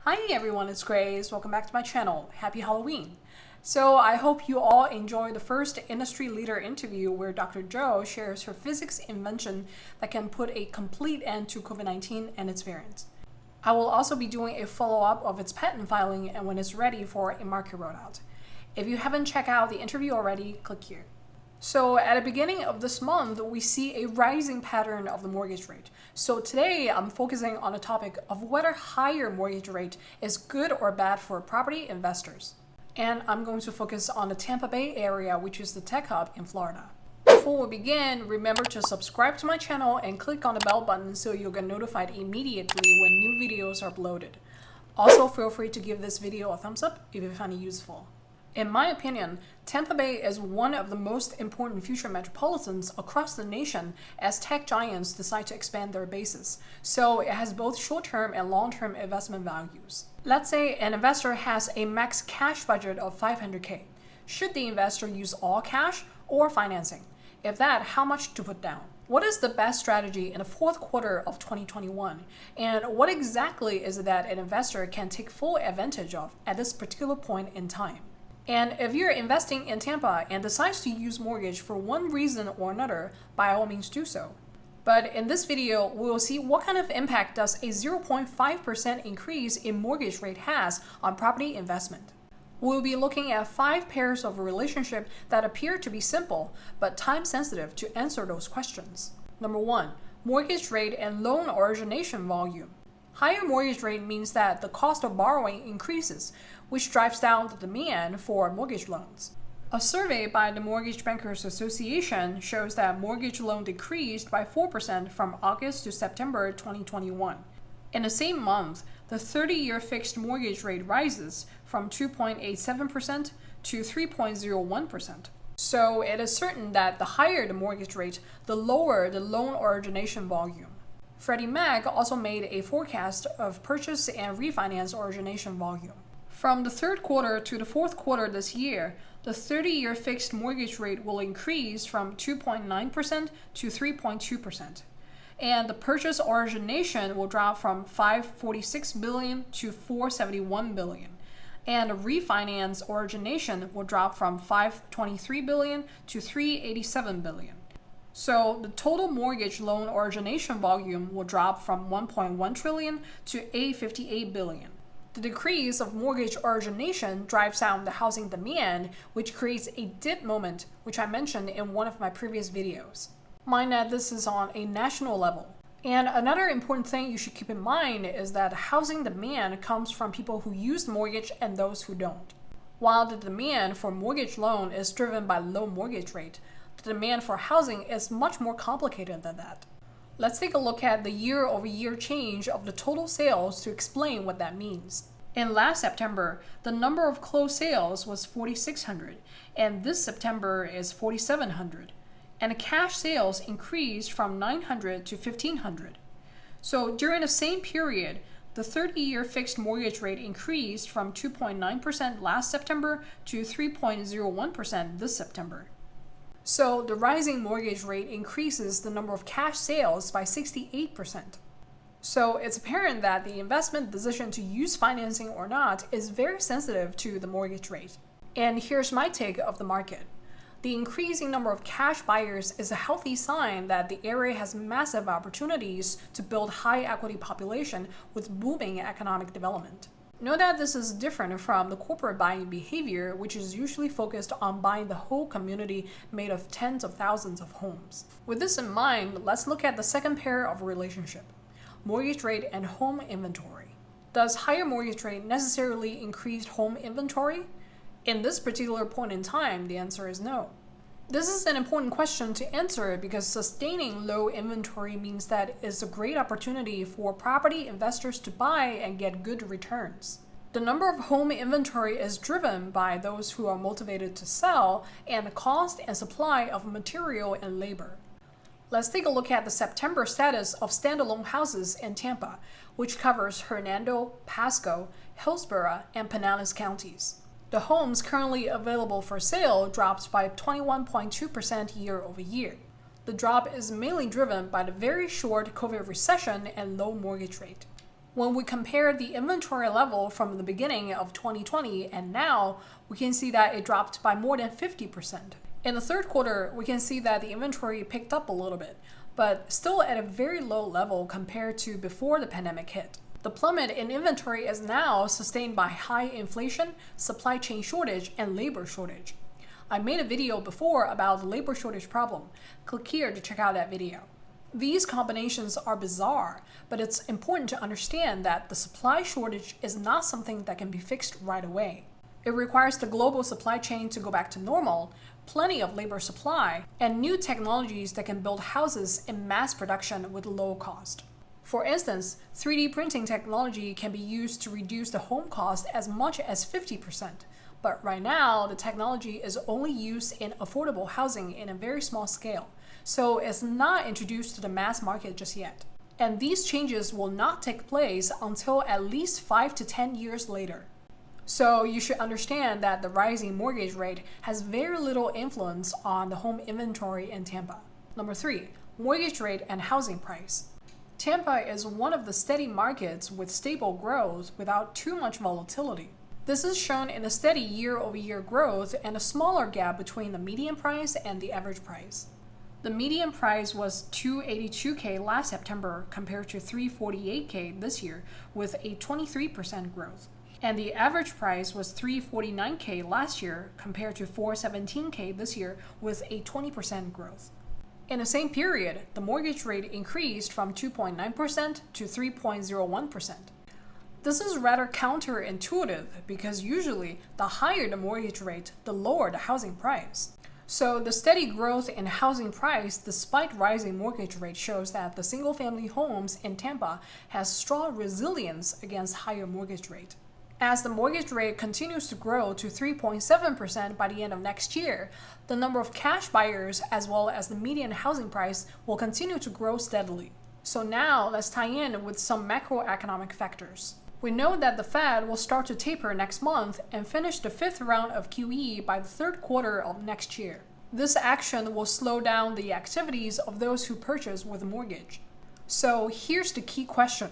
Hi everyone, it's Grace. Welcome back to my channel. Happy Halloween. So I hope you all enjoyed the first industry leader interview where Dr. Zhou shares her physics invention that can put a complete end to COVID-19 and its variants. I will also be doing a follow-up of its patent filing and when it's ready for a market rollout. If you haven't checked out the interview already, click here. So at the beginning of this month, we see a rising pattern of the mortgage rate. So today I'm focusing on the topic of whether higher mortgage rate is good or bad for property investors. And I'm going to focus on the Tampa Bay area, which is the tech hub in Florida. Before we begin, remember to subscribe to my channel and click on the bell button so you'll get notified immediately when new videos are uploaded. Also, feel free to give this video a thumbs up if you find it useful. In my opinion, Tampa Bay is one of the most important future metropolitans across the nation as tech giants decide to expand their bases, so it has both short-term and long-term investment values. Let's say an investor has a max cash budget of $500K. Should the investor use all cash or financing? If that, how much to put down? What is the best strategy in the fourth quarter of 2021? And what exactly is it that an investor can take full advantage of at this particular point in time? And if you're investing in Tampa and decides to use mortgage for one reason or another, by all means do so. But in this video, we will see what kind of impact does a 0.5% increase in mortgage rate has on property investment. We'll be looking at 5 pairs of relationships that appear to be simple, but time sensitive to answer those questions. Number 1, mortgage rate and loan origination volume. Higher mortgage rate means that the cost of borrowing increases, which drives down the demand for mortgage loans. A survey by the Mortgage Bankers Association shows that mortgage loan decreased by 4% from August to September 2021. In the same month, the 30-year fixed mortgage rate rises from 2.87% to 3.01%. So it is certain that the higher the mortgage rate, the lower the loan origination volume. Freddie Mac also made a forecast of purchase and refinance origination volume. From the third quarter to the fourth quarter this year, the 30-year fixed mortgage rate will increase from 2.9% to 3.2%. And the purchase origination will drop from $546 billion to $471 billion. And the refinance origination will drop from $523 billion to $387 billion. So the total mortgage loan origination volume will drop from $1.1 trillion to $858 billion. The decrease of mortgage origination drives down the housing demand, which creates a dip moment, which I mentioned in one of my previous videos. Mind that this is on a national level. And another important thing you should keep in mind is that housing demand comes from people who use mortgage and those who don't. While the demand for mortgage loan is driven by low mortgage rate, the demand for housing is much more complicated than that. Let's take a look at the year-over-year change of the total sales to explain what that means. In last September, the number of closed sales was 4,600, and this September is 4,700. And cash sales increased from 900 to 1,500. So during the same period, the 30-year fixed mortgage rate increased from 2.9% last September to 3.01% this September. So the rising mortgage rate increases the number of cash sales by 68%. So it's apparent that the investment decision to use financing or not is very sensitive to the mortgage rate. And here's my take of the market. The increasing number of cash buyers is a healthy sign that the area has massive opportunities to build high equity population with booming economic development. Note that this is different from the corporate buying behavior, which is usually focused on buying the whole community made of tens of thousands of homes. With this in mind, let's look at the second pair of relationship, mortgage rate and home inventory. Does higher mortgage rate necessarily increase home inventory? In this particular point in time, the answer is no. This is an important question to answer because sustaining low inventory means that it's a great opportunity for property investors to buy and get good returns. The number of home inventory is driven by those who are motivated to sell and the cost and supply of material and labor. Let's take a look at the September status of standalone houses in Tampa, which covers Hernando, Pasco, Hillsborough, and Pinellas counties. The homes currently available for sale dropped by 21.2% year over year. The drop is mainly driven by the very short COVID recession and low mortgage rate. When we compare the inventory level from the beginning of 2020 and now, we can see that it dropped by more than 50%. In the third quarter, we can see that the inventory picked up a little bit, but still at a very low level compared to before the pandemic hit. The plummet in inventory is now sustained by high inflation, supply chain shortage, and labor shortage. I made a video before about the labor shortage problem. Click here to check out that video. These combinations are bizarre, but it's important to understand that the supply shortage is not something that can be fixed right away. It requires the global supply chain to go back to normal, plenty of labor supply, and new technologies that can build houses in mass production with low cost. For instance, 3D printing technology can be used to reduce the home cost as much as 50%. But right now, the technology is only used in affordable housing in a very small scale, so it's not introduced to the mass market just yet. And these changes will not take place until at least 5 to 10 years later. So you should understand that the rising mortgage rate has very little influence on the home inventory in Tampa. Number 3, mortgage rate and housing price. Tampa is one of the steady markets with stable growth without too much volatility. This is shown in a steady year-over-year growth and a smaller gap between the median price and the average price. The median price was $282K last September compared to $348K this year, with a 23% growth. And the average price was $349K last year compared to $417K this year, with a 20% growth. In the same period, the mortgage rate increased from 2.9% to 3.01%. This is rather counterintuitive because usually the higher the mortgage rate, the lower the housing price. So the steady growth in housing price despite rising mortgage rate shows that the single-family homes in Tampa has strong resilience against higher mortgage rate. As the mortgage rate continues to grow to 3.7% by the end of next year, the number of cash buyers as well as the median housing price will continue to grow steadily. So now let's tie in with some macroeconomic factors. We know that the Fed will start to taper next month and finish the 5th round of QE by the 3rd quarter of next year. This action will slow down the activities of those who purchase with a mortgage. So here's the key question.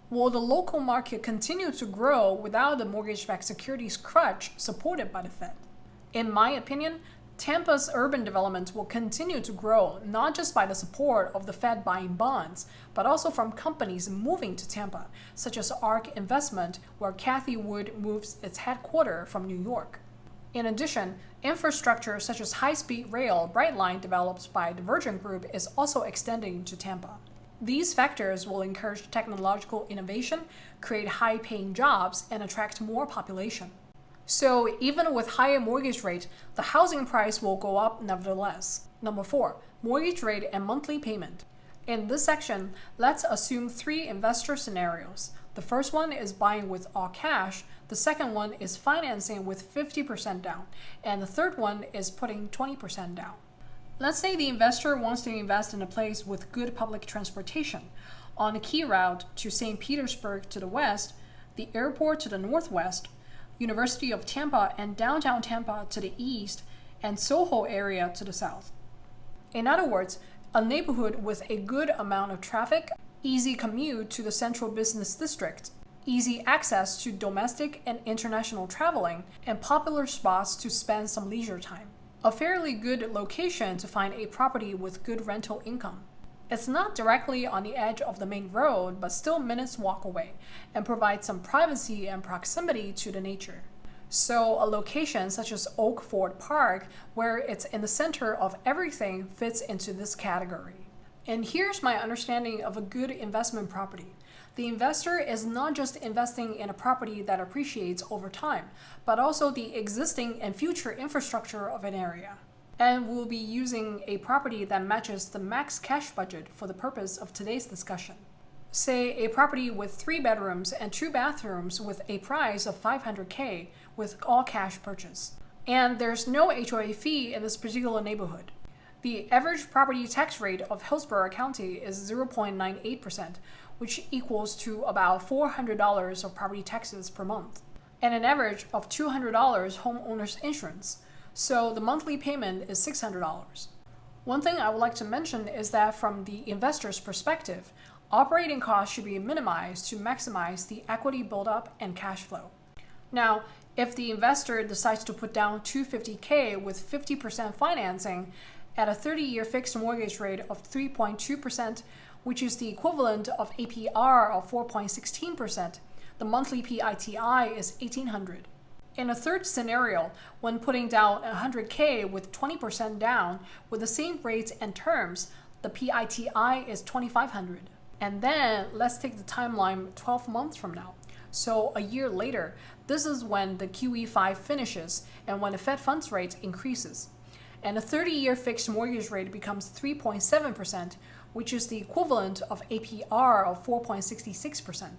Will the local market continue to grow without the mortgage-backed securities crutch supported by the Fed? In my opinion, Tampa's urban development will continue to grow not just by the support of the Fed buying bonds, but also from companies moving to Tampa, such as ARK Investment, where Cathie Wood moves its headquarters from New York. In addition, infrastructure such as high-speed rail Brightline developed by the Virgin Group is also extending to Tampa. These factors will encourage technological innovation, create high-paying jobs, and attract more population. So even with higher mortgage rate, the housing price will go up nevertheless. Number 4, mortgage rate and monthly payment. In this section, let's assume 3 investor scenarios. The first one is buying with all cash, the second one is financing with 50% down, and the third one is putting 20% down. Let's say the investor wants to invest in a place with good public transportation, on a key route to St. Petersburg to the west, the airport to the northwest, University of Tampa and downtown Tampa to the east, and Soho area to the south. In other words, a neighborhood with a good amount of traffic, easy commute to the central business district, easy access to domestic and international traveling, and popular spots to spend some leisure time. A fairly good location to find a property with good rental income. It's not directly on the edge of the main road, but still minutes walk away, and provides some privacy and proximity to the nature. So a location such as Oak Ford Park, where it's in the center of everything, fits into this category. And here's my understanding of a good investment property. The investor is not just investing in a property that appreciates over time, but also the existing and future infrastructure of an area. And we'll be using a property that matches the max cash budget for the purpose of today's discussion. Say a property with 3 bedrooms and 2 bathrooms with a price of $500K with all cash purchase. And there's no HOA fee in this particular neighborhood. The average property tax rate of Hillsborough County is 0.98%, which equals to about $400 of property taxes per month, and an average of $200 homeowner's insurance. So the monthly payment is $600. One thing I would like to mention is that from the investor's perspective, Operating costs should be minimized to maximize the equity buildup and cash flow. Now, if the investor decides to put down $250K with 50% financing at a 30-year fixed mortgage rate of 3.2%, which is the equivalent of APR of 4.16%, the monthly PITI is $1,800. In a third scenario, when putting down $100K with 20% down with the same rates and terms, the PITI is $2,500. And then let's take the timeline 12 months from now. So a year later, this is when the QE5 finishes and when the Fed funds rate increases. And a 30-year fixed mortgage rate becomes 3.7%, which is the equivalent of APR of 4.66%.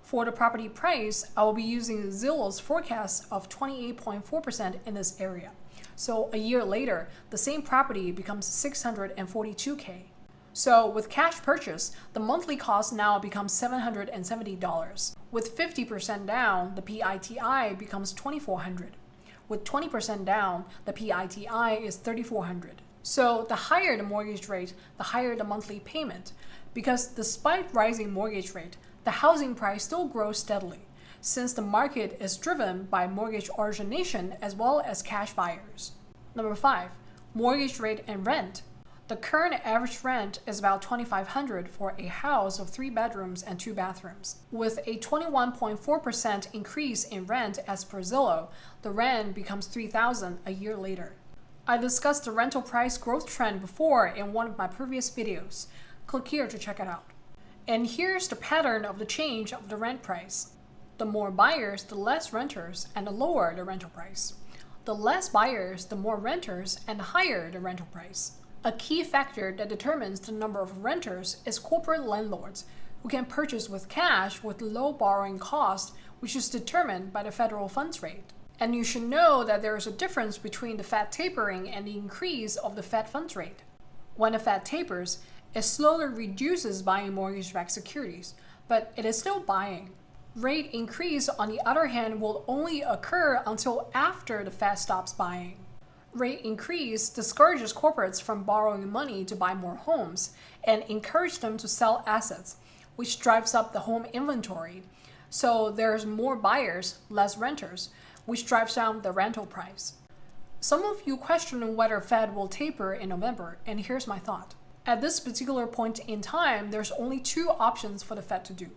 For the property price, I will be using Zillow's forecast of 28.4% in this area. So a year later, the same property becomes $642K. So with cash purchase, the monthly cost now becomes $770. With 50% down, the PITI becomes $2,400. With 20% down, the PITI is $3,400. So the higher the mortgage rate, the higher the monthly payment, because despite rising mortgage rate, the housing price still grows steadily, since the market is driven by mortgage origination as well as cash buyers. Number 5, mortgage rate and rent. The current average rent is about $2,500 for a house of 3 bedrooms and 2 bathrooms. With a 21.4% increase in rent as per Zillow, the rent becomes $3,000 a year later. I discussed the rental price growth trend before in one of my previous videos. Click here to check it out. And here's the pattern of the change of the rent price. The more buyers, the less renters, and the lower the rental price. The less buyers, the more renters, and the higher the rental price. A key factor that determines the number of renters is corporate landlords, who can purchase with cash with low borrowing cost, which is determined by the federal funds rate. And you should know that there is a difference between the Fed tapering and the increase of the Fed funds rate. When the Fed tapers, it slowly reduces buying mortgage-backed securities, but it is still buying. Rate increase, on the other hand, will only occur until after the Fed stops buying. Rate increase discourages corporates from borrowing money to buy more homes and encourages them to sell assets, which drives up the home inventory. So there's more buyers, less renters, which drives down the rental price. Some of you question whether Fed will taper in November, and here's my thought. At this particular point in time, there's only 2 options for the Fed to do,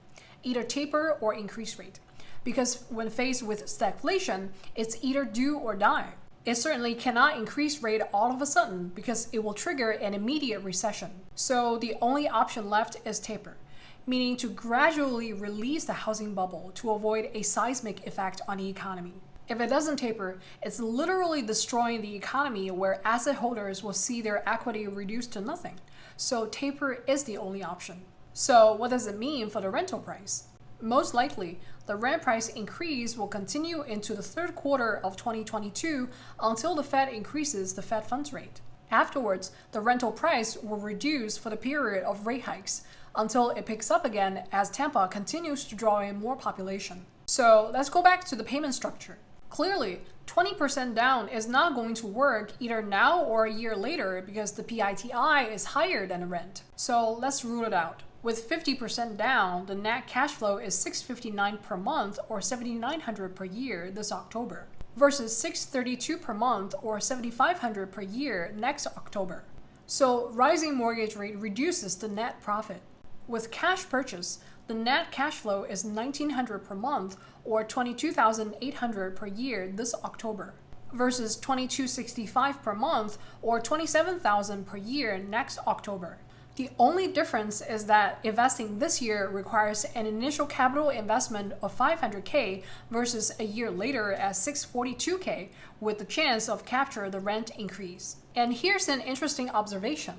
either taper or increase rate. Because when faced with stagflation, it's either do or die. It certainly cannot increase rate all of a sudden because it will trigger an immediate recession. So the only option left is taper, meaning to gradually release the housing bubble to avoid a seismic effect on the economy. If it doesn't taper, it's literally destroying the economy where asset holders will see their equity reduced to nothing. So taper is the only option. So what does it mean for the rental price? Most likely, the rent price increase will continue into the third quarter of 2022 until the Fed increases the Fed funds rate. Afterwards, the rental price will reduce for the period of rate hikes until it picks up again as Tampa continues to draw in more population. So let's go back to the payment structure. Clearly, 20% down is not going to work either now or a year later because the PITI is higher than the rent. So let's rule it out. With 50% down, the net cash flow is $659 per month or $7,900 per year this October versus $632 per month or $7,500 per year next October. So rising mortgage rate reduces the net profit. With cash purchase, the net cash flow is $1,900 per month or $22,800 per year this October versus $2,265 per month or $27,000 per year next October. The only difference is that investing this year requires an initial capital investment of $500K versus a year later at $642K with the chance of capture the rent increase. And here's an interesting observation.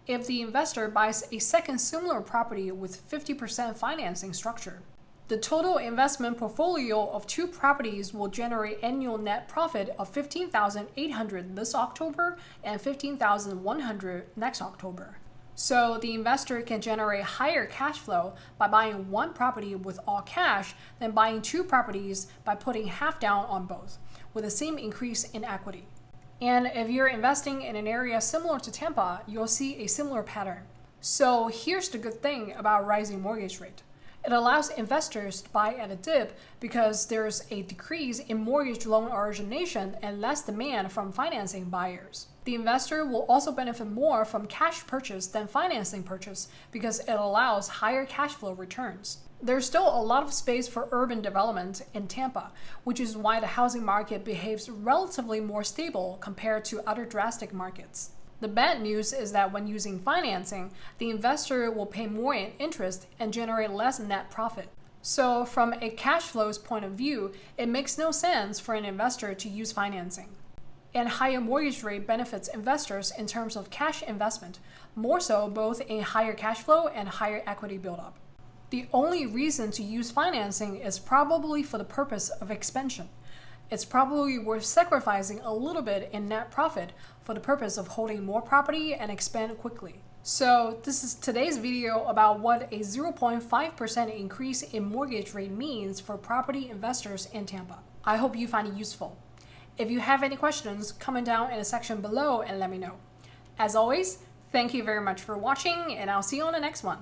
If the investor buys a second similar property with 50% financing structure, the total investment portfolio of 2 properties will generate annual net profit of $15,800 this October and $15,100 next October. So the investor can generate higher cash flow by buying 1 property with all cash than buying 2 properties by putting half down on both, with the same increase in equity. And if you're investing in an area similar to Tampa, you'll see a similar pattern. So here's the good thing about rising mortgage rate. It allows investors to buy at a dip because there's a decrease in mortgage loan origination and less demand from financing buyers. The investor will also benefit more from cash purchase than financing purchase because it allows higher cash flow returns. There's still a lot of space for urban development in Tampa, which is why the housing market behaves relatively more stable compared to other drastic markets. The bad news is that when using financing, the investor will pay more in interest and generate less net profit. So from a cash flows point of view, it makes no sense for an investor to use financing. And higher mortgage rate benefits investors in terms of cash investment, more so both in higher cash flow and higher equity buildup. The only reason to use financing is probably for the purpose of expansion. It's probably worth sacrificing a little bit in net profit for the purpose of holding more property and expand quickly. So this is today's video about what a 0.5% increase in mortgage rate means for property investors in Tampa. I hope you find it useful. If you have any questions, comment down in the section below and let me know. As always, thank you very much for watching, and I'll see you on the next one.